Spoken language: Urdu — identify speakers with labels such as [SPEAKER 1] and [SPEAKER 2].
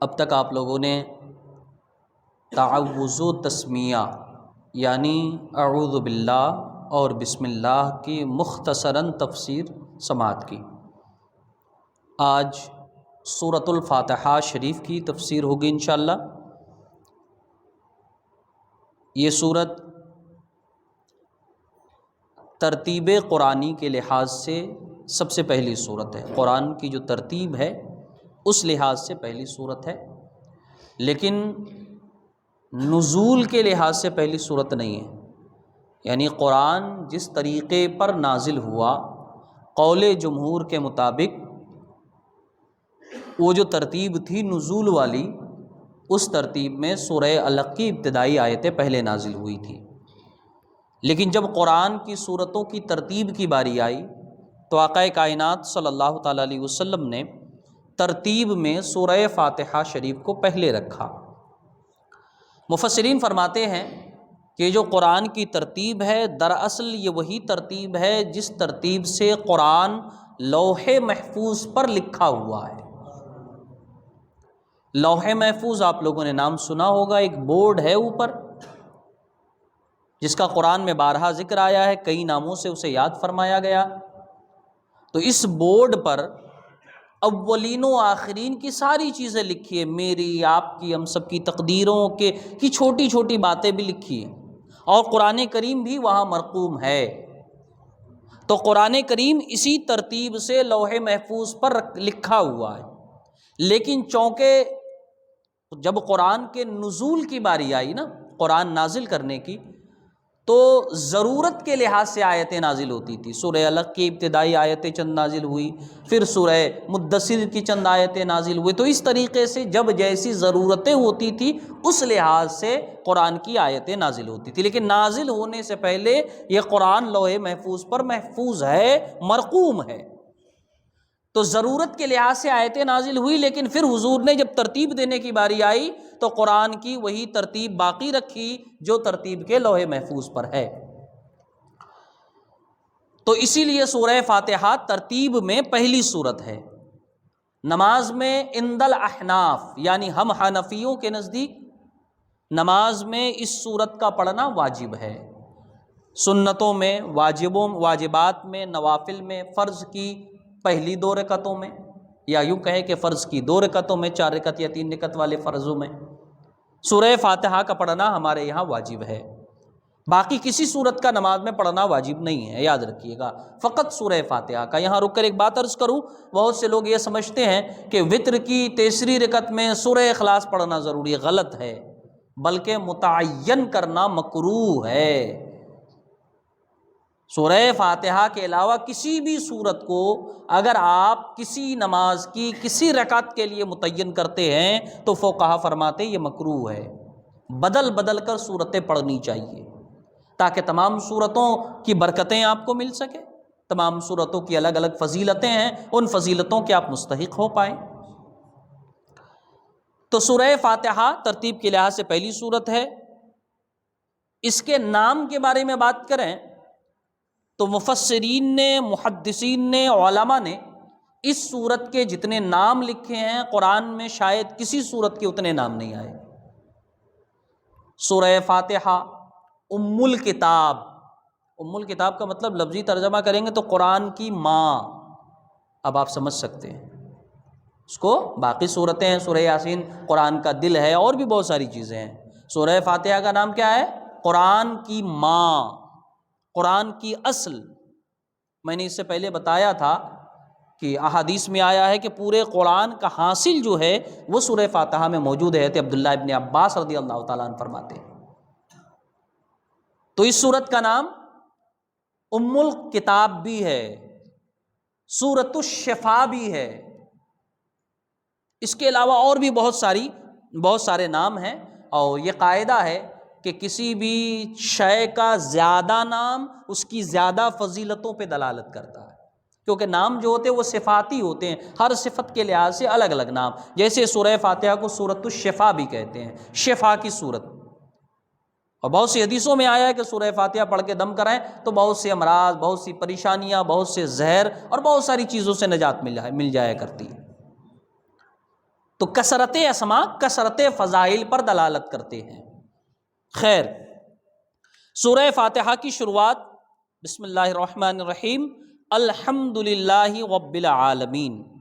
[SPEAKER 1] اب تک آپ لوگوں نے تعوذ و تسمیہ یعنی اعوذ باللہ اور بسم اللہ کی مختصراً تفسیر سماعت کی۔ آج سورۃ الفاتحہ شریف کی تفسیر ہوگی انشاءاللہ۔ یہ سورت ترتیب قرآنی کے لحاظ سے سب سے پہلی سورت ہے، قرآن کی جو ترتیب ہے اس لحاظ سے پہلی سورت ہے، لیکن نزول کے لحاظ سے پہلی سورت نہیں ہے۔ یعنی قرآن جس طریقے پر نازل ہوا قول جمہور کے مطابق، وہ جو ترتیب تھی نزول والی، اس ترتیب میں سورہ علق کی ابتدائی آیتیں پہلے نازل ہوئی تھی۔ لیکن جب قرآن کی سورتوں کی ترتیب کی باری آئی تو آقا کائنات صلی اللہ تعالیٰ علیہ وسلم نے ترتیب میں سورہ فاتحہ شریف کو پہلے رکھا۔ مفسرین فرماتے ہیں کہ جو قرآن کی ترتیب ہے دراصل یہ وہی ترتیب ہے جس ترتیب سے قرآن لوح محفوظ پر لکھا ہوا ہے۔ لوح محفوظ آپ لوگوں نے نام سنا ہوگا، ایک بورڈ ہے اوپر جس کا قرآن میں بارہا ذکر آیا ہے، کئی ناموں سے اسے یاد فرمایا گیا۔ تو اس بورڈ پر اولین و آخرین کی ساری چیزیں لکھی ہیں، میری آپ کی ہم سب کی تقدیروں کی چھوٹی چھوٹی باتیں بھی لکھی ہیں، اور قرآن کریم بھی وہاں مرقوم ہے۔ تو قرآن کریم اسی ترتیب سے لوح محفوظ پر لکھا ہوا ہے۔ لیکن چونکہ جب قرآن کے نزول کی باری آئی نا، قرآن نازل کرنے کی، تو ضرورت کے لحاظ سے آیتیں نازل ہوتی تھی۔ سورہ علق کی ابتدائی آیتیں چند نازل ہوئی، پھر سورہ مدثر کی چند آیتیں نازل ہوئی، تو اس طریقے سے جب جیسی ضرورتیں ہوتی تھی اس لحاظ سے قرآن کی آیتیں نازل ہوتی تھی۔ لیکن نازل ہونے سے پہلے یہ قرآن لوح محفوظ پر محفوظ ہے، مرقوم ہے۔ تو ضرورت کے لحاظ سے آیتیں نازل ہوئی، لیکن پھر حضور نے جب ترتیب دینے کی باری آئی تو قرآن کی وہی ترتیب باقی رکھی جو ترتیب کے لوح محفوظ پر ہے۔ تو اسی لیے سورہ فاتحہ ترتیب میں پہلی سورت ہے۔ نماز میں عند الاحناف یعنی ہم حنفیوں کے نزدیک نماز میں اس سورت کا پڑھنا واجب ہے۔ سنتوں میں، واجبات میں، نوافل میں، فرض کی پہلی 2 رکعتوں میں، یا یوں کہیں کہ فرض کی 2 رکعتوں میں، 4 رکعت یا 3 رکعت والے فرضوں میں سورہ فاتحہ کا پڑھنا ہمارے یہاں واجب ہے۔ باقی کسی سورت کا نماز میں پڑھنا واجب نہیں ہے، یاد رکھیے گا، فقط سورہ فاتحہ کا۔ یہاں رک کر ایک بات عرض کروں، بہت سے لوگ یہ سمجھتے ہیں کہ وتر کی تیسری رکعت میں سورہ اخلاص پڑھنا ضروری ہے، غلط ہے، بلکہ متعین کرنا مکروہ ہے۔ سورہ فاتحہ کے علاوہ کسی بھی سورت کو اگر آپ کسی نماز کی کسی رکعت کے لیے متعین کرتے ہیں تو فقہا فرماتے ہیں یہ مکروہ ہے۔ بدل بدل کر سورتیں پڑھنی چاہیے تاکہ تمام سورتوں کی برکتیں آپ کو مل سکے، تمام سورتوں کی الگ الگ فضیلتیں ہیں، ان فضیلتوں کے آپ مستحق ہو پائیں۔ تو سورہ فاتحہ ترتیب کے لحاظ سے پہلی سورت ہے۔ اس کے نام کے بارے میں بات کریں تو مفسرین نے، محدثین نے، علماء نے اس سورت کے جتنے نام لکھے ہیں قرآن میں شاید کسی سورت کے اتنے نام نہیں آئے۔ سورہ فاتحہ ام الکتاب، ام الکتاب کا مطلب لفظی ترجمہ کریں گے تو قرآن کی ماں، اب آپ سمجھ سکتے ہیں اس کو۔ باقی سورتیں ہیں، سورہ یاسین قرآن کا دل ہے، اور بھی بہت ساری چیزیں ہیں۔ سورہ فاتحہ کا نام کیا ہے؟ قرآن کی ماں، قرآن کی اصل۔ میں نے اس سے پہلے بتایا تھا کہ احادیث میں آیا ہے کہ پورے قرآن کا حاصل جو ہے وہ سورہ فاتحہ میں موجود ہے۔ عبداللہ ابن عباس رضی اللہ تعالیٰ عنہ فرماتے ہیں۔ تو اس سورت کا نام ام الکتاب بھی ہے، سورۃ الشفاء بھی ہے۔ اس کے علاوہ اور بھی بہت سارے نام ہیں، اور یہ قاعدہ ہے کہ کسی بھی شے کا زیادہ نام اس کی زیادہ فضیلتوں پہ دلالت کرتا ہے، کیونکہ نام جو ہوتے ہیں وہ صفاتی ہوتے ہیں، ہر صفت کے لحاظ سے الگ الگ نام۔ جیسے سورہ فاتحہ کو سورۃ الشفاء بھی کہتے ہیں، شفا کی سورت۔ اور بہت سی حدیثوں میں آیا ہے کہ سورہ فاتحہ پڑھ کے دم کرائیں تو بہت سے امراض، بہت سی پریشانیاں، بہت سے زہر اور بہت ساری چیزوں سے نجات مل جایا کرتی ہے۔ تو کثرت اسماء کثرت فضائل پر دلالت کرتے ہیں۔ خیر، سورہ فاتحہ کی شروعات بسم اللہ الرحمن الرحیم الحمد للہ رب العالمین،